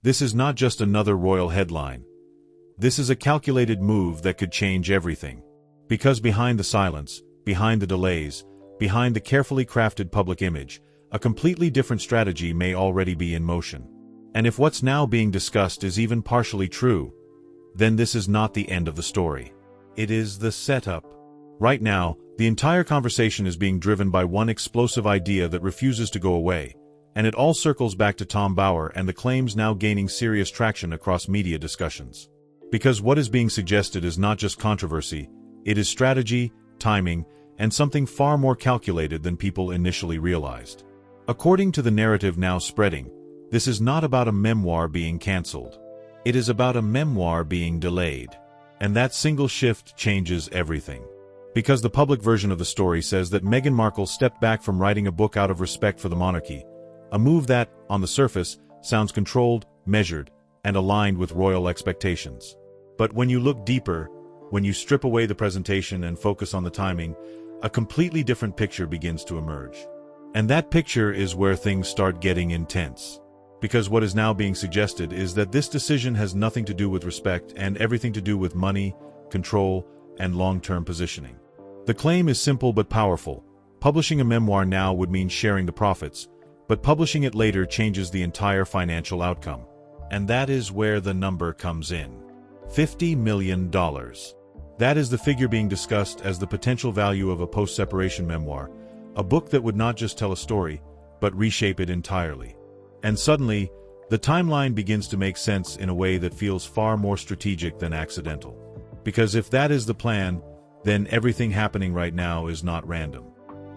This is not just another royal headline. This is a calculated move that could change everything. Because behind the silence, behind the delays, behind the carefully crafted public image, a completely different strategy may already be in motion. And if what's now being discussed is even partially true, then this is not the end of the story. It is the setup. Right now, the entire conversation is being driven by one explosive idea that refuses to go away, and it all circles back to Tom BOWER and the claims now gaining serious traction across media discussions. Because what is being suggested is not just controversy, it is strategy, timing, and something far more calculated than people initially realized. According to the narrative now spreading, this is not about a memoir being cancelled. It is about a memoir being delayed. And that single shift changes everything. Because the public version of the story says that Meghan Markle stepped back from writing a book out of respect for the monarchy, a move that, on the surface, sounds controlled, measured, and aligned with royal expectations. But when you look deeper, when you strip away the presentation and focus on the timing, a completely different picture begins to emerge. And that picture is where things start getting intense. Because what is now being suggested is that this decision has nothing to do with respect and everything to do with money, control, and long-term positioning. The claim is simple but powerful. Publishing a memoir now would mean sharing the profits, but publishing it later changes the entire financial outcome. And that is where the number comes in. $50 million. That is the figure being discussed as the potential value of a post-separation memoir, a book that would not just tell a story, but reshape it entirely. And suddenly, the timeline begins to make sense in a way that feels far more strategic than accidental. Because if that is the plan, then everything happening right now is not random.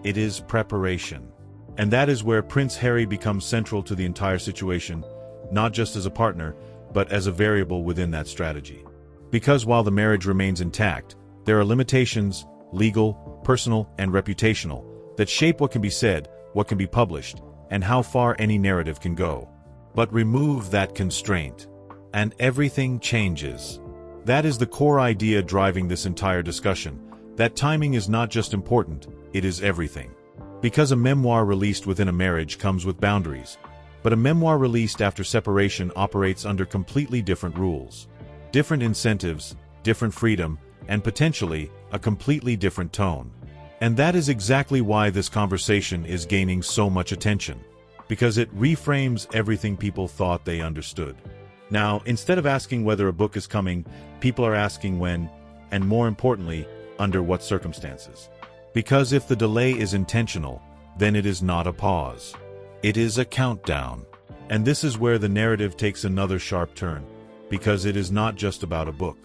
It is preparation. And that is where Prince Harry becomes central to the entire situation, not just as a partner, but as a variable within that strategy. Because while the marriage remains intact, there are limitations, legal, personal, and reputational, that shape what can be said, what can be published, and how far any narrative can go. But remove that constraint, and everything changes. That is the core idea driving this entire discussion, that timing is not just important, it is everything. Because a memoir released within a marriage comes with boundaries, but a memoir released after separation operates under completely different rules. Different incentives, different freedom, and potentially, a completely different tone. And that is exactly why this conversation is gaining so much attention. Because it reframes everything people thought they understood. Now, instead of asking whether a book is coming, people are asking when, and more importantly, under what circumstances. Because if the delay is intentional, then it is not a pause. It is a countdown. And this is where the narrative takes another sharp turn. Because it is not just about a book.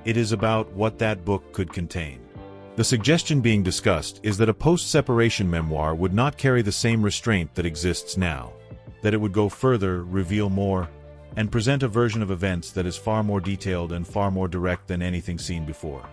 It is about what that book could contain. The suggestion being discussed is that a post-separation memoir would not carry the same restraint that exists now. That it would go further, reveal more, and present a version of events that is far more detailed and far more direct than anything seen before.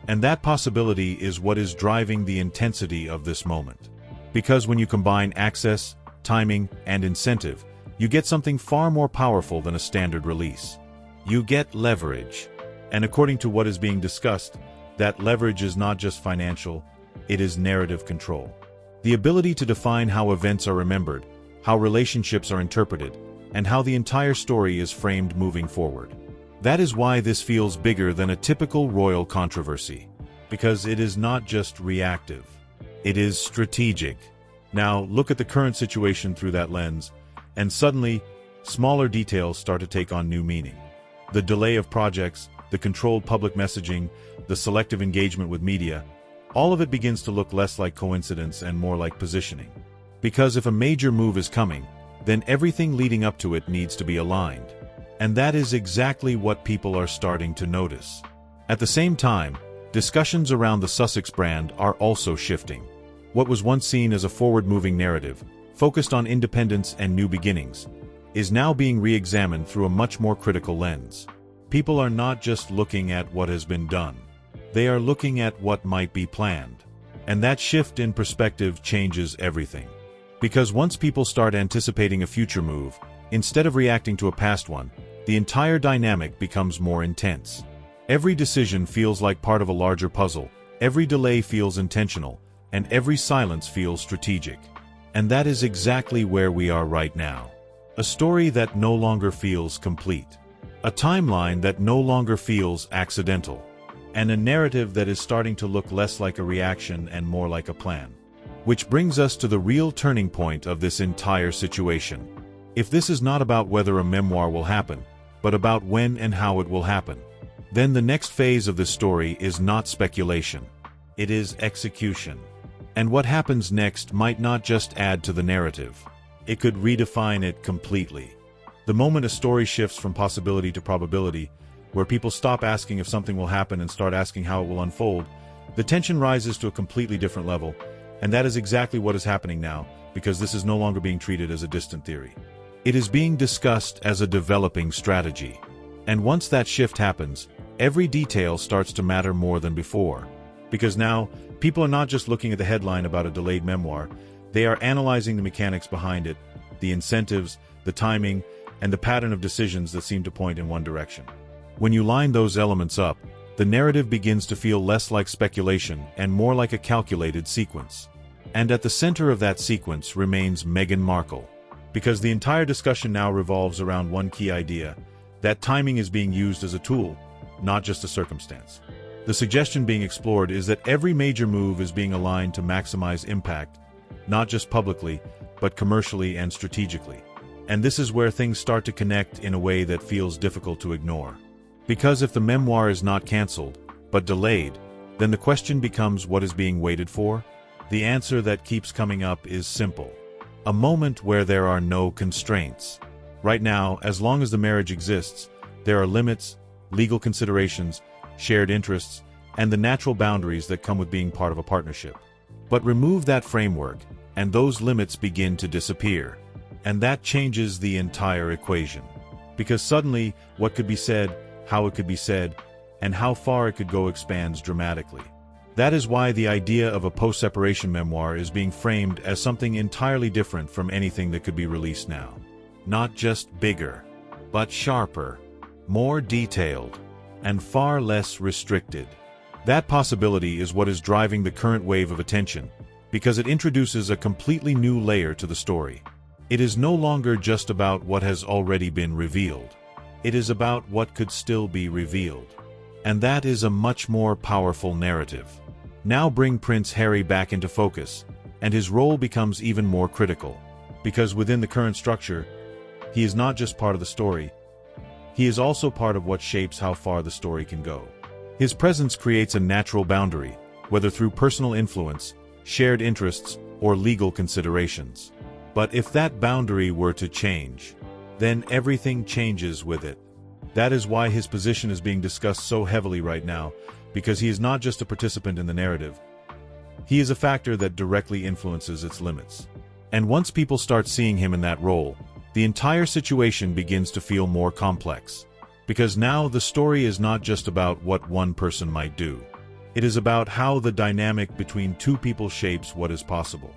And that possibility is what is driving the intensity of this moment. Because when you combine access, timing, and incentive, you get something far more powerful than a standard release. You get leverage. And according to what is being discussed, that leverage is not just financial, it is narrative control. The ability to define how events are remembered, how relationships are interpreted, and how the entire story is framed moving forward. That is why this feels bigger than a typical royal controversy. Because it is not just reactive. It is strategic. Now, look at the current situation through that lens, and suddenly, smaller details start to take on new meaning. The delay of projects, the controlled public messaging, the selective engagement with media, all of it begins to look less like coincidence and more like positioning. Because if a major move is coming, then everything leading up to it needs to be aligned. And that is exactly what people are starting to notice. At the same time, discussions around the Sussex brand are also shifting. What was once seen as a forward-moving narrative, focused on independence and new beginnings, is now being re-examined through a much more critical lens. People are not just looking at what has been done. They are looking at what might be planned. And that shift in perspective changes everything. Because once people start anticipating a future move, instead of reacting to a past one, the entire dynamic becomes more intense. Every decision feels like part of a larger puzzle, every delay feels intentional, and every silence feels strategic. And that is exactly where we are right now. A story that no longer feels complete. A timeline that no longer feels accidental. And a narrative that is starting to look less like a reaction and more like a plan. Which brings us to the real turning point of this entire situation. If this is not about whether a memoir will happen, but about when and how it will happen, then the next phase of this story is not speculation. It is execution. And what happens next might not just add to the narrative. It could redefine it completely. The moment a story shifts from possibility to probability, where people stop asking if something will happen and start asking how it will unfold, the tension rises to a completely different level, and that is exactly what is happening now, because this is no longer being treated as a distant theory. It is being discussed as a developing strategy. And once that shift happens, every detail starts to matter more than before. Because now, people are not just looking at the headline about a delayed memoir, they are analyzing the mechanics behind it, the incentives, the timing, and the pattern of decisions that seem to point in one direction. When you line those elements up, the narrative begins to feel less like speculation and more like a calculated sequence. And at the center of that sequence remains Meghan Markle. Because the entire discussion now revolves around one key idea, that timing is being used as a tool, not just a circumstance. The suggestion being explored is that every major move is being aligned to maximize impact, not just publicly, but commercially and strategically. And this is where things start to connect in a way that feels difficult to ignore. Because if the memoir is not canceled, but delayed, then the question becomes what is being waited for? The answer that keeps coming up is simple. A moment where there are no constraints. Right now, as long as the marriage exists, there are limits, legal considerations, shared interests, and the natural boundaries that come with being part of a partnership. But remove that framework, and those limits begin to disappear. And that changes the entire equation. Because suddenly, what could be said, how it could be said, and how far it could go expands dramatically. That is why the idea of a post-separation memoir is being framed as something entirely different from anything that could be released now. Not just bigger, but sharper, more detailed, and far less restricted. That possibility is what is driving the current wave of attention, because it introduces a completely new layer to the story. It is no longer just about what has already been revealed. It is about what could still be revealed. And that is a much more powerful narrative. Now bring Prince Harry back into focus, and his role becomes even more critical. Because within the current structure, he is not just part of the story, he is also part of what shapes how far the story can go. His presence creates a natural boundary, whether through personal influence, shared interests, or legal considerations. But if that boundary were to change, then everything changes with it. That is why his position is being discussed so heavily right now, because he is not just a participant in the narrative. He is a factor that directly influences its limits. And once people start seeing him in that role, the entire situation begins to feel more complex. Because now the story is not just about what one person might do. It is about how the dynamic between two people shapes what is possible.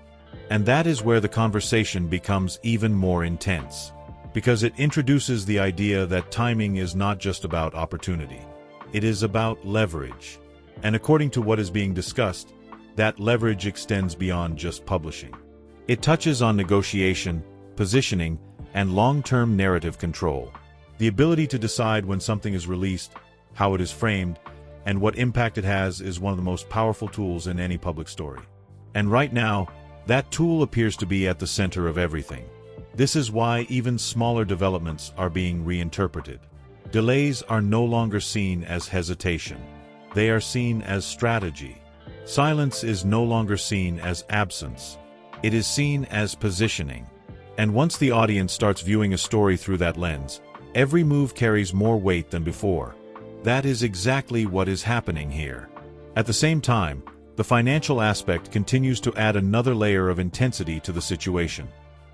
And that is where the conversation becomes even more intense. Because it introduces the idea that timing is not just about opportunity. It is about leverage. And according to what is being discussed, that leverage extends beyond just publishing. It touches on negotiation, positioning, and long-term narrative control. The ability to decide when something is released, how it is framed, and what impact it has is one of the most powerful tools in any public story. And right now, that tool appears to be at the center of everything. This is why even smaller developments are being reinterpreted. Delays are no longer seen as hesitation. They are seen as strategy. Silence is no longer seen as absence. It is seen as positioning. And once the audience starts viewing a story through that lens, every move carries more weight than before. That is exactly what is happening here. At the same time, the financial aspect continues to add another layer of intensity to the situation.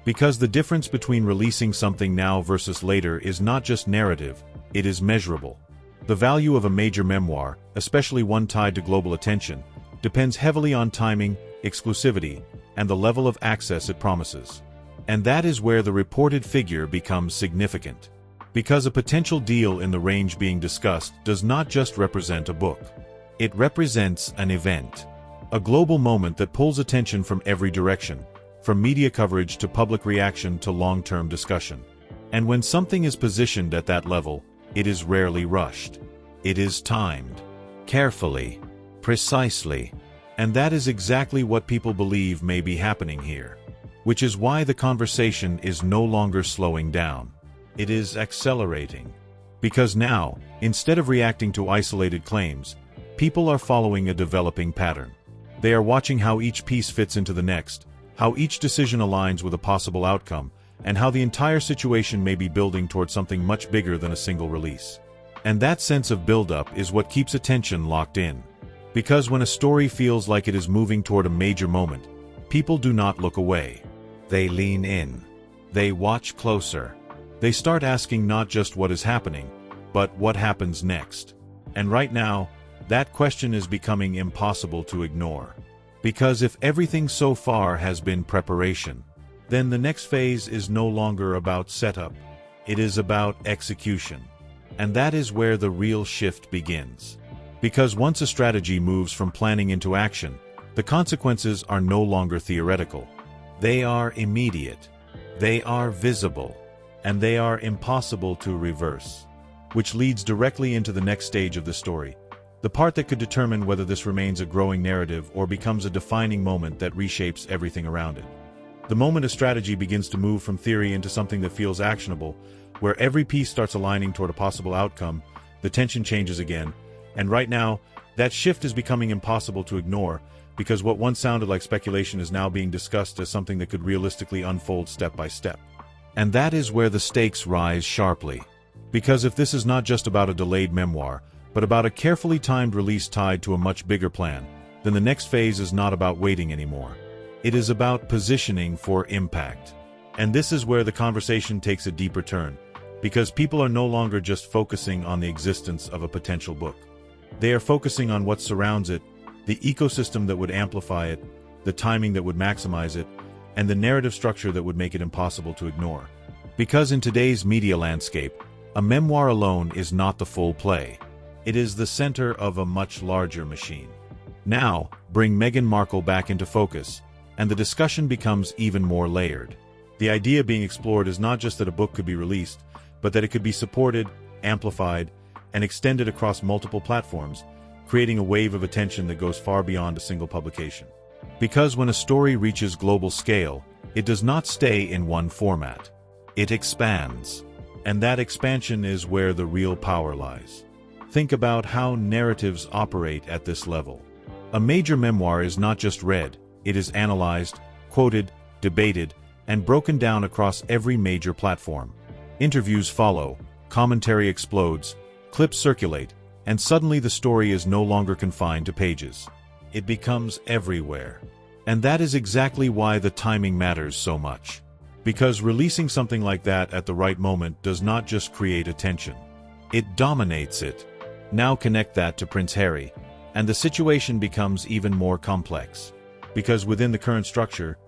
Because the difference between releasing something now versus later is not just narrative, it is measurable. The value of a major memoir, especially one tied to global attention, depends heavily on timing, exclusivity, and the level of access it promises. And that is where the reported figure becomes significant. Because a potential deal in the range being discussed does not just represent a book. It represents an event. A global moment that pulls attention from every direction, from media coverage to public reaction to long-term discussion. And when something is positioned at that level, it is rarely rushed. It is timed. Carefully. Precisely. And that is exactly what people believe may be happening here. Which is why the conversation is no longer slowing down. It is accelerating. Because now, instead of reacting to isolated claims, people are following a developing pattern. They are watching how each piece fits into the next, how each decision aligns with a possible outcome, and how the entire situation may be building towards something much bigger than a single release. And that sense of build-up is what keeps attention locked in. Because when a story feels like it is moving toward a major moment, people do not look away. They lean in. They watch closer. They start asking not just what is happening, but what happens next. And right now, that question is becoming impossible to ignore. Because if everything so far has been preparation, then the next phase is no longer about setup. It is about execution. And that is where the real shift begins. Because once a strategy moves from planning into action, the consequences are no longer theoretical. They are immediate. They are visible. And they are impossible to reverse. Which leads directly into the next stage of the story. The part that could determine whether this remains a growing narrative or becomes a defining moment that reshapes everything around it. The moment a strategy begins to move from theory into something that feels actionable, where every piece starts aligning toward a possible outcome, the tension changes again. And right now, that shift is becoming impossible to ignore, because what once sounded like speculation is now being discussed as something that could realistically unfold step by step. And that is where the stakes rise sharply. Because if this is not just about a delayed memoir, but about a carefully timed release tied to a much bigger plan, then the next phase is not about waiting anymore. It is about positioning for impact. And this is where the conversation takes a deeper turn, because people are no longer just focusing on the existence of a potential book. They are focusing on what surrounds it, the ecosystem that would amplify it, the timing that would maximize it, and the narrative structure that would make it impossible to ignore. Because in today's media landscape, a memoir alone is not the full play. It is the center of a much larger machine. Now, bring Meghan Markle back into focus, and the discussion becomes even more layered. The idea being explored is not just that a book could be released, but that it could be supported, amplified, and extended across multiple platforms, creating a wave of attention that goes far beyond a single publication. Because when a story reaches global scale, it does not stay in one format. It expands. And that expansion is where the real power lies. Think about how narratives operate at this level. A major memoir is not just read, it is analyzed, quoted, debated, and broken down across every major platform. Interviews follow, commentary explodes, clips circulate, and suddenly the story is no longer confined to pages. It becomes everywhere. And that is exactly why the timing matters so much. Because releasing something like that at the right moment does not just create attention. It dominates it. Now connect that to Prince Harry, and the situation becomes even more complex. Because within the current structure,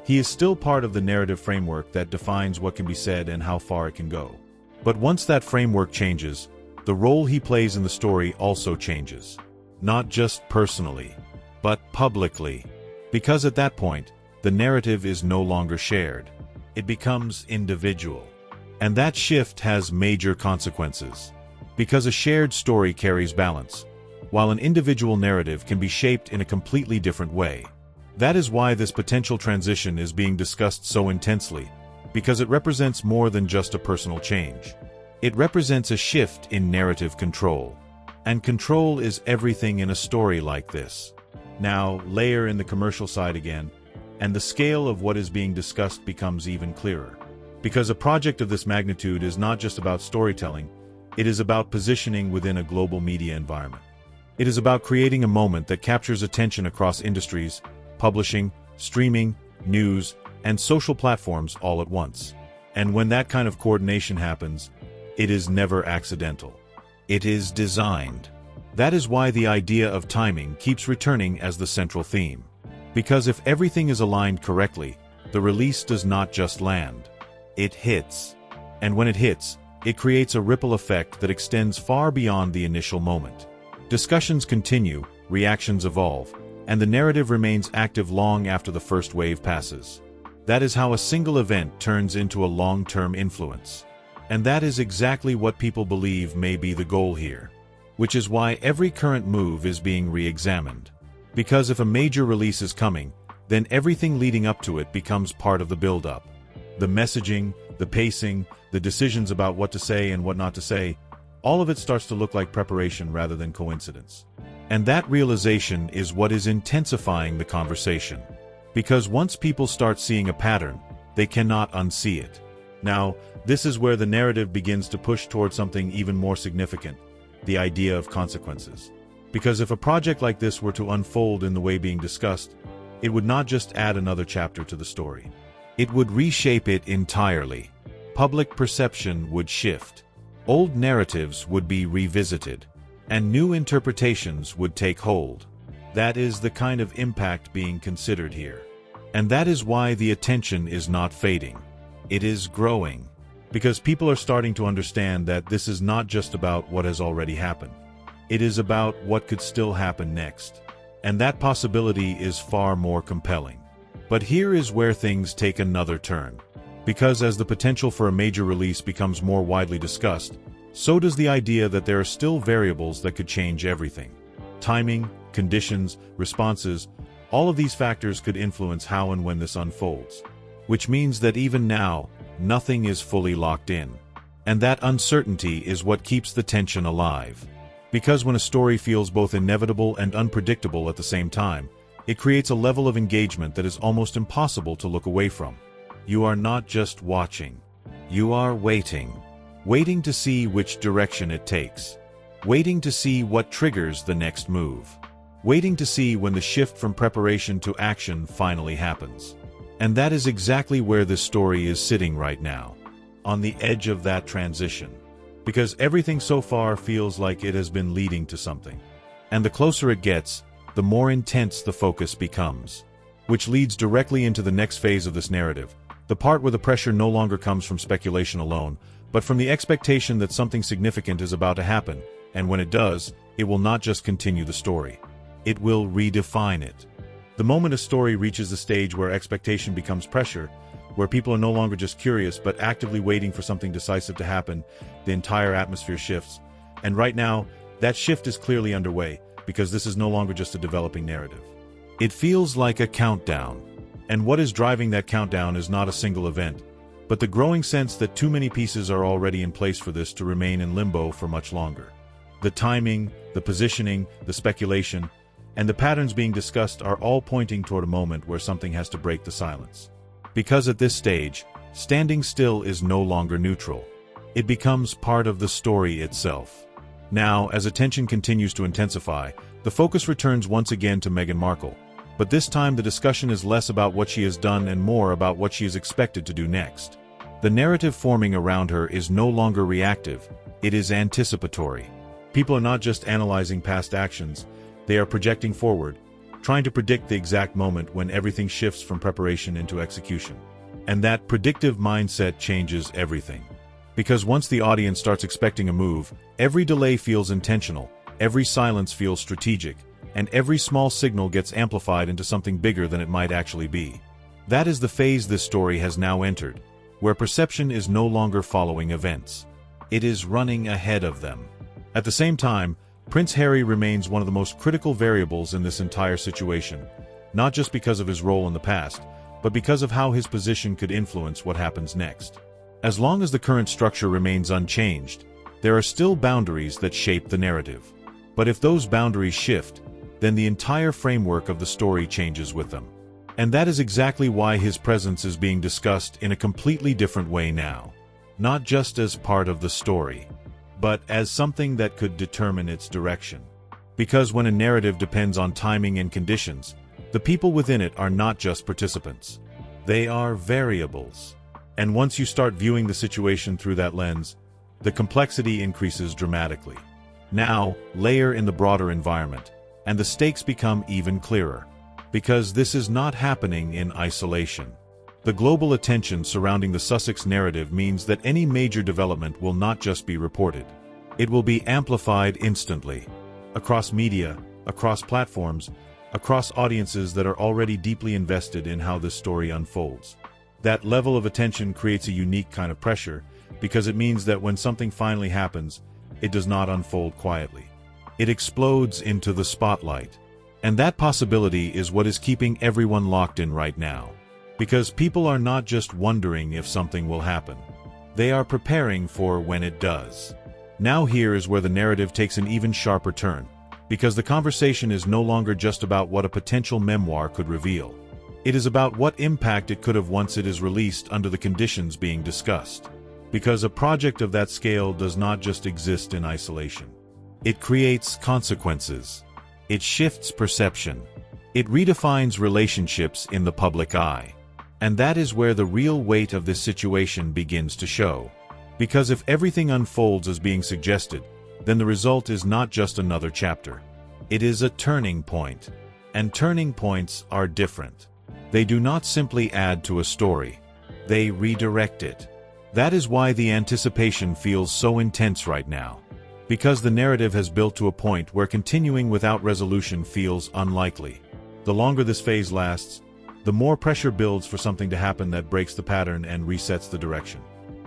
he is still part of the narrative framework that defines what can be said and how far it can go. But once that framework changes, the role he plays in the story also changes. Not just personally, but publicly. Because at that point, the narrative is no longer shared. It becomes individual. And that shift has major consequences. Because a shared story carries balance, while an individual narrative can be shaped in a completely different way. That is why this potential transition is being discussed so intensely, because it represents more than just a personal change. It represents a shift in narrative control. And control is everything in a story like this. Now, layer in the commercial side again, and the scale of what is being discussed becomes even clearer. Because a project of this magnitude is not just about storytelling, it is about positioning within a global media environment. It is about creating a moment that captures attention across industries, publishing, streaming, news, and social platforms all at once. And when that kind of coordination happens, it is never accidental. It is designed. That is why the idea of timing keeps returning as the central theme. Because if everything is aligned correctly, the release does not just land. It hits. And when it hits, it creates a ripple effect that extends far beyond the initial moment. Discussions continue, reactions evolve, and the narrative remains active long after the first wave passes. That is how a single event turns into a long-term influence. And that is exactly what people believe may be the goal here. Which is why every current move is being re-examined. Because if a major release is coming, then everything leading up to it becomes part of the build-up. The messaging, the pacing, the decisions about what to say and what not to say, all of it starts to look like preparation rather than coincidence. And that realization is what is intensifying the conversation. Because once people start seeing a pattern, they cannot unsee it. Now, this is where the narrative begins to push towards something even more significant, the idea of consequences. Because if a project like this were to unfold in the way being discussed, it would not just add another chapter to the story. It would reshape it entirely. Public perception would shift. Old narratives would be revisited, and new interpretations would take hold. That is the kind of impact being considered here. And that is why the attention is not fading. It is growing. Because people are starting to understand that this is not just about what has already happened. It is about what could still happen next. And that possibility is far more compelling. But here is where things take another turn. Because as the potential for a major release becomes more widely discussed, so does the idea that there are still variables that could change everything. Timing, conditions, responses, all of these factors could influence how and when this unfolds. Which means that even now, nothing is fully locked in. And that uncertainty is what keeps the tension alive. Because when a story feels both inevitable and unpredictable at the same time, it creates a level of engagement that is almost impossible to look away from. You are not just watching. You are waiting. Waiting to see which direction it takes. Waiting to see what triggers the next move. Waiting to see when the shift from preparation to action finally happens. And that is exactly where this story is sitting right now. On the edge of that transition. Because everything so far feels like it has been leading to something. And the closer it gets, the more intense the focus becomes. Which leads directly into the next phase of this narrative. The part where the pressure no longer comes from speculation alone, but from the expectation that something significant is about to happen, and when it does, it will not just continue the story. It will redefine it. The moment a story reaches the stage where expectation becomes pressure, where people are no longer just curious but actively waiting for something decisive to happen, the entire atmosphere shifts. And right now, that shift is clearly underway, because this is no longer just a developing narrative. It feels like a countdown. And what is driving that countdown is not a single event, but the growing sense that too many pieces are already in place for this to remain in limbo for much longer. The timing, the positioning, the speculation, and the patterns being discussed are all pointing toward a moment where something has to break the silence. Because at this stage, standing still is no longer neutral. It becomes part of the story itself. Now, as attention continues to intensify, the focus returns once again to Meghan Markle. But this time the discussion is less about what she has done and more about what she is expected to do next. The narrative forming around her is no longer reactive, it is anticipatory. People are not just analyzing past actions, they are projecting forward, trying to predict the exact moment when everything shifts from preparation into execution. And that predictive mindset changes everything. Because once the audience starts expecting a move, every delay feels intentional, every silence feels strategic, and every small signal gets amplified into something bigger than it might actually be. That is the phase this story has now entered, where perception is no longer following events. It is running ahead of them. At the same time, Prince Harry remains one of the most critical variables in this entire situation, not just because of his role in the past, but because of how his position could influence what happens next. As long as the current structure remains unchanged, there are still boundaries that shape the narrative. But if those boundaries shift, then the entire framework of the story changes with them. And that is exactly why his presence is being discussed in a completely different way now. Not just as part of the story, but as something that could determine its direction. Because when a narrative depends on timing and conditions, the people within it are not just participants. They are variables. And once you start viewing the situation through that lens, the complexity increases dramatically. Now, layer in the broader environment, and the stakes become even clearer. Because this is not happening in isolation. The global attention surrounding the Sussex narrative means that any major development will not just be reported. It will be amplified instantly. Across media, across platforms, across audiences that are already deeply invested in how this story unfolds. That level of attention creates a unique kind of pressure because it means that when something finally happens, it does not unfold quietly. It explodes into the spotlight. And that possibility is what is keeping everyone locked in right now. Because people are not just wondering if something will happen. They are preparing for when it does. Now here is where the narrative takes an even sharper turn, because the conversation is no longer just about what a potential memoir could reveal. It is about what impact it could have once it is released under the conditions being discussed. Because a project of that scale does not just exist in isolation. It creates consequences. It shifts perception. It redefines relationships in the public eye. And that is where the real weight of this situation begins to show. Because if everything unfolds as being suggested, then the result is not just another chapter. It is a turning point. And turning points are different. They do not simply add to a story. They redirect it. That is why the anticipation feels so intense right now. Because the narrative has built to a point where continuing without resolution feels unlikely. The longer this phase lasts, the more pressure builds for something to happen that breaks the pattern and resets the direction.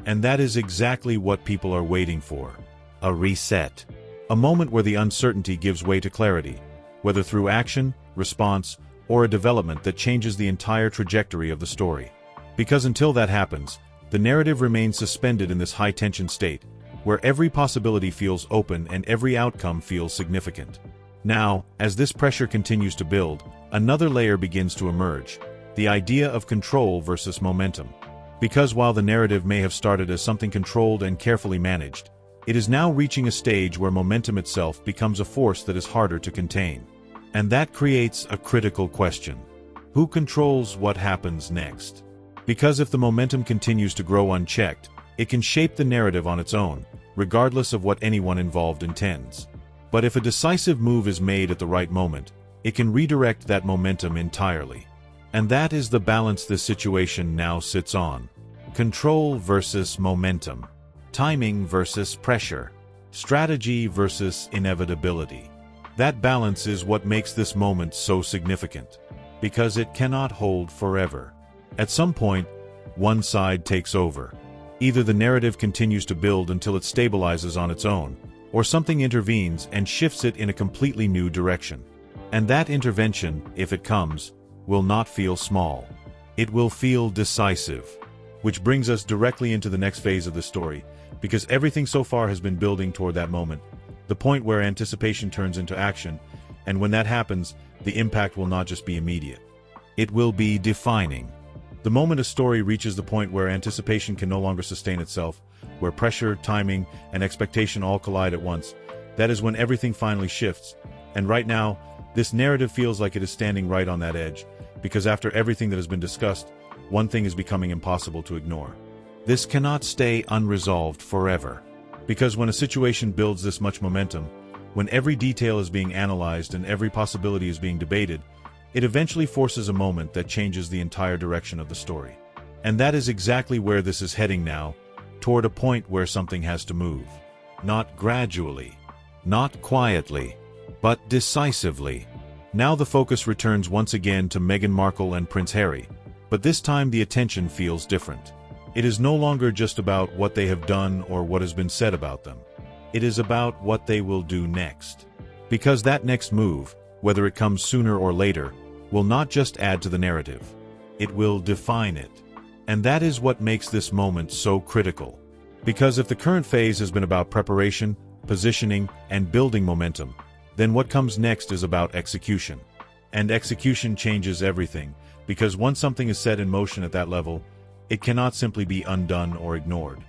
And that is exactly what people are waiting for. A reset. A moment where the uncertainty gives way to clarity, whether through action, response, or a development that changes the entire trajectory of the story. Because until that happens, the narrative remains suspended in this high-tension state, where every possibility feels open and every outcome feels significant. Now, as this pressure continues to build, another layer begins to emerge, the idea of control versus momentum. Because while the narrative may have started as something controlled and carefully managed, it is now reaching a stage where momentum itself becomes a force that is harder to contain. And that creates a critical question. Who controls what happens next? Because if the momentum continues to grow unchecked, it can shape the narrative on its own, regardless of what anyone involved intends. But if a decisive move is made at the right moment, it can redirect that momentum entirely. And that is the balance this situation now sits on. Control versus momentum. Timing versus pressure. Strategy versus inevitability. That balance is what makes this moment so significant, because it cannot hold forever. At some point, one side takes over. Either the narrative continues to build until it stabilizes on its own, or something intervenes and shifts it in a completely new direction. And that intervention, if it comes, will not feel small. It will feel decisive. Which brings us directly into the next phase of the story, because everything so far has been building toward that moment, the point where anticipation turns into action, and when that happens, the impact will not just be immediate. It will be defining. The moment a story reaches the point where anticipation can no longer sustain itself, where pressure, timing, and expectation all collide at once, that is when everything finally shifts. And right now, this narrative feels like it is standing right on that edge, because after everything that has been discussed, one thing is becoming impossible to ignore. This cannot stay unresolved forever. Because when a situation builds this much momentum, when every detail is being analyzed and every possibility is being debated, it eventually forces a moment that changes the entire direction of the story. And that is exactly where this is heading now, toward a point where something has to move. Not gradually, not quietly, but decisively. Now the focus returns once again to Meghan Markle and Prince Harry, but this time the attention feels different. It is no longer just about what they have done or what has been said about them. It is about what they will do next. Because that next move, whether it comes sooner or later, will not just add to the narrative. It will define it. And that is what makes this moment so critical. Because if the current phase has been about preparation, positioning, and building momentum, then what comes next is about execution. And execution changes everything, because once something is set in motion at that level, it cannot simply be undone or ignored.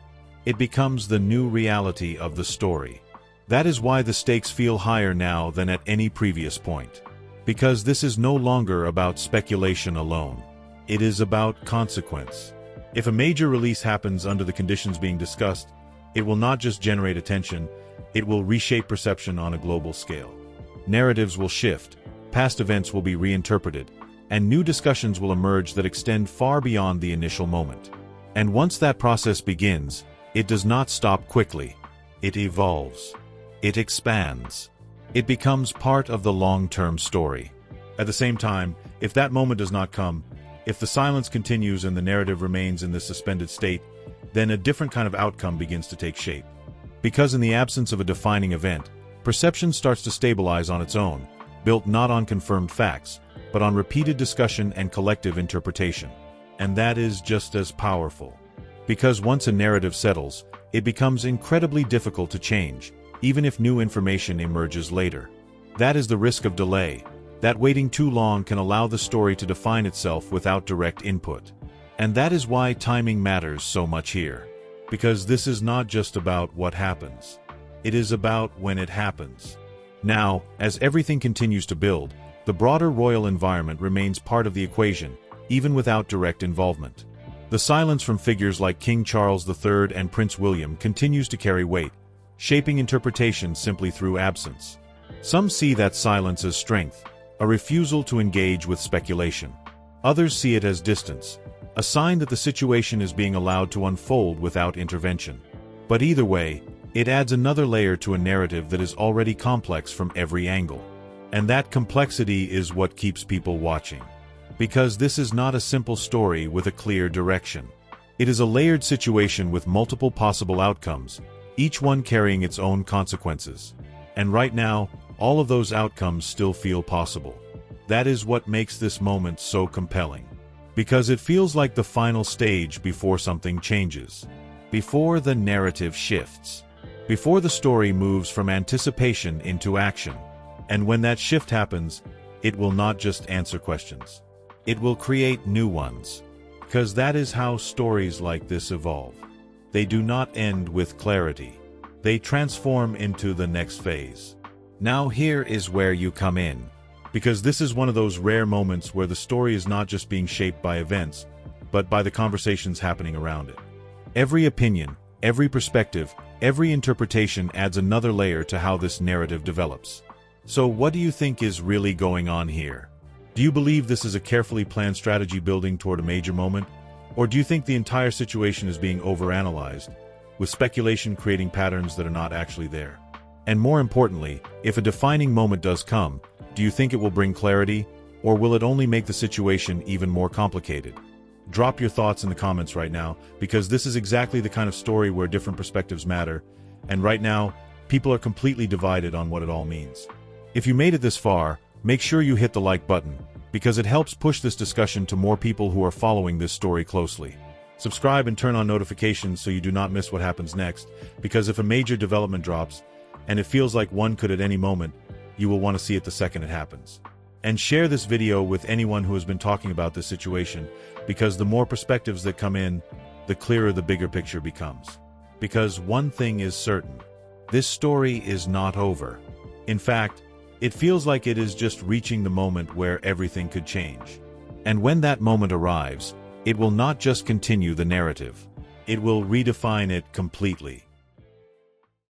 It becomes the new reality of the story. That is why the stakes feel higher now than at any previous point. Because this is no longer about speculation alone. It is about consequence. If a major release happens under the conditions being discussed, it will not just generate attention, it will reshape perception on a global scale. Narratives will shift, past events will be reinterpreted, and new discussions will emerge that extend far beyond the initial moment. And once that process begins, it does not stop quickly. It evolves. It expands. It becomes part of the long-term story. At the same time, if that moment does not come, If the silence continues and the narrative remains in this suspended state, then a different kind of outcome begins to take shape. Because in the absence of a defining event, perception starts to stabilize on its own, built not on confirmed facts, but on repeated discussion and collective interpretation. And that is just as powerful. Because once a narrative settles, it becomes incredibly difficult to change, even if new information emerges later. That is the risk of delay, that waiting too long can allow the story to define itself without direct input. And that is why timing matters so much here. Because this is not just about what happens. It is about when it happens. Now, as everything continues to build, the broader royal environment remains part of the equation, even without direct involvement. The silence from figures like King Charles III and Prince William continues to carry weight, shaping interpretation simply through absence. Some see that silence as strength, a refusal to engage with speculation. Others see it as distance, a sign that the situation is being allowed to unfold without intervention. But either way, it adds another layer to a narrative that is already complex from every angle. And that complexity is what keeps people watching. Because this is not a simple story with a clear direction. It is a layered situation with multiple possible outcomes, each one carrying its own consequences. And right now, all of those outcomes still feel possible. That is what makes this moment so compelling. Because it feels like the final stage before something changes. Before the narrative shifts. Before the story moves from anticipation into action. And when that shift happens, it will not just answer questions. It will create new ones. Because that is how stories like this evolve. They do not end with clarity. They transform into the next phase. Now here is where you come in. Because this is one of those rare moments where the story is not just being shaped by events, but by the conversations happening around it. Every opinion, every perspective, every interpretation adds another layer to how this narrative develops. So what do you think is really going on here? Do you believe this is a carefully planned strategy building toward a major moment? Or do you think the entire situation is being overanalyzed, with speculation creating patterns that are not actually there? And more importantly, if a defining moment does come, do you think it will bring clarity, or will it only make the situation even more complicated? Drop your thoughts in the comments right now, because this is exactly the kind of story where different perspectives matter, and right now, people are completely divided on what it all means. If you made it this far, make sure you hit the like button, because it helps push this discussion to more people who are following this story closely. Subscribe and turn on notifications so you do not miss what happens next, because if a major development drops, and it feels like one could at any moment, you will want to see it the second it happens. And share this video with anyone who has been talking about this situation, because the more perspectives that come in, the clearer the bigger picture becomes. Because one thing is certain, this story is not over. In fact, it feels like it is just reaching the moment where everything could change. And when that moment arrives, it will not just continue the narrative. It will redefine it completely.